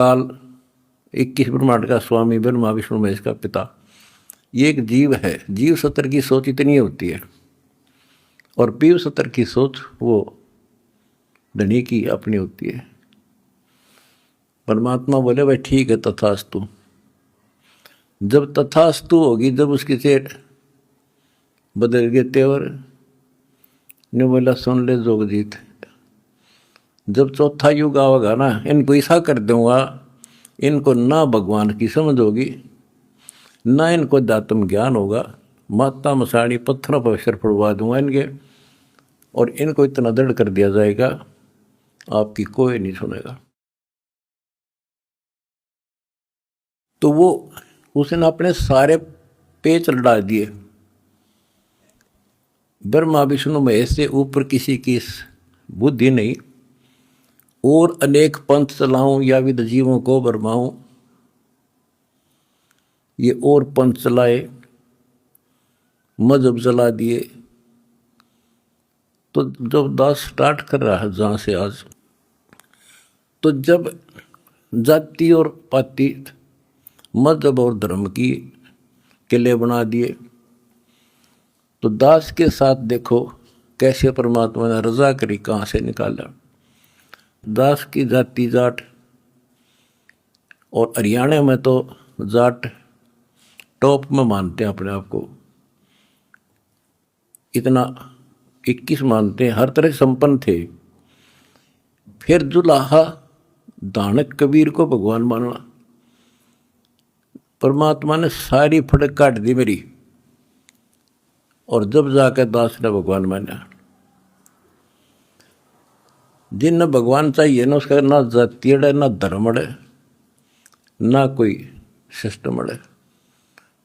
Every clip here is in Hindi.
काल 21 ब्रह्मांड का स्वामी ब्रह्मा विष्णु महेश का पिता, ये एक जीव है। जीव सत्र की सोच इतनी होती है और पीव सत्र की सोच वो धनी की अपनी होती है। परमात्मा बोले भाई ठीक है तथास्तु। जब तथास्तु होगी, जब उसकी सेठ बदल गए तेवर ने बोला सुन ले जोगजीत, जब चौथा युग आवेगा ना, इनको ऐसा कर दूंगा, इनको ना भगवान की समझ होगी ना इनको दातम ज्ञान होगा, माता मसाणी पत्थरों पर सिर पड़वा दूंगा इनके, और इनको इतना दृढ़ कर दिया जाएगा आपकी कोई नहीं सुनेगा। तो वो उसने अपने सारे पेच लड़ा दिए। ब्रह्मा विष्णु महेश से ऊपर किसी की बुद्धि नहीं, और अनेक पंथ चलाऊं या विद जीवों को बरमाऊं, ये और पंथ चलाए, मजहब चला दिए। तो जब दास स्टार्ट कर रहा है जहाँ से आज, तो जब जाति और पाति मजहब और धर्म की किले बना दिए, तो दास के साथ देखो कैसे परमात्मा ने रजा करी, कहाँ से निकाला। दास की जाति जाट, और हरियाणा में तो जाट टॉप में मानते हैं अपने आप को, इतना 21 मानते हैं, हर तरह संपन्न थे। फिर जुलाहा दानक कबीर को भगवान मानना, परमात्मा ने सारी फड़क काट दी मेरी, और जब जाकर दास ने भगवान माना। जिन भगवान चाहिए ना, उसका ना जाति है ना धर्म है ना कोई सिस्टम है।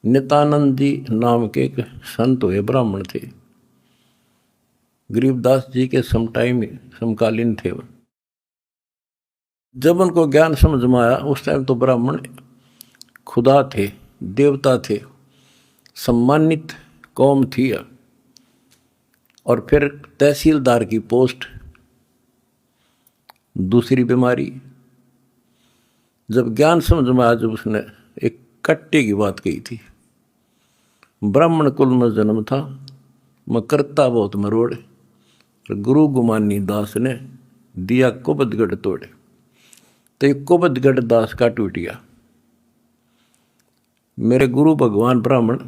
नित्यानंद जी नाम के एक संत हुए, ब्राह्मण थे, गरीबदास जी के समकालीन थे। जब उनको ज्ञान समझ में आया, उस टाइम तो ब्राह्मण खुदा थे, देवता थे, सम्मानित कौम थी। और फिर तहसीलदार की पोस्ट, दूसरी बीमारी। जब ज्ञान समझ में आया, जब उसने एक कट्टे की बात कही थी, ब्राह्मण कुल में जन्म था, मैं करता बहुत मरोड़, गुरु गुमानी दास ने दिया कुबदगढ़ तोड़े। तो ये कुबदगढ़ दास का टूट गया। मेरे गुरु भगवान ब्राह्मण,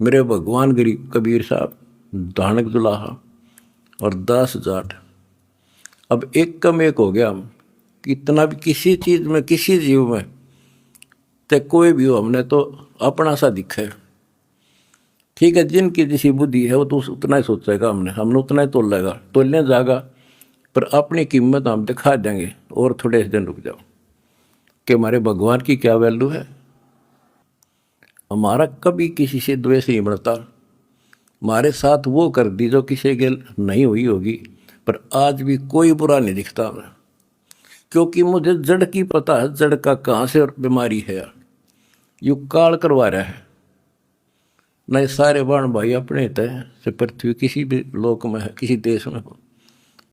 मेरे भगवान गरीब कबीर साहब दानक दुलाहा, और दास जाट। अब एक कम एक हो गया हम, कितना भी किसी चीज में, किसी जीव में, ते कोई भी हो, हमने तो अपना सा दिखा है। ठीक है, जिनकी जैसी बुद्धि है वो तो उतना ही सोचेगा, हमने उतना ही तोलेगा, तोलने जाएगा, पर अपनी कीमत हम दिखा देंगे। और थोड़े दिन रुक जाओ कि हमारे भगवान की क्या वैल्यू है। हमारा कभी किसी से द्वेष नहीं बढ़ता। हमारे साथ वो कर दी जो किसी के नहीं हुई होगी, पर आज भी कोई बुरा नहीं दिखता हमें, क्योंकि मुझे जड़ की पता है, जड़ का कहाँ से और बीमारी है। यू काल करवा रहा है नहीं, सारे बाण भाई अपने तय से पृथ्वी किसी भी लोक में है, किसी देश में हो।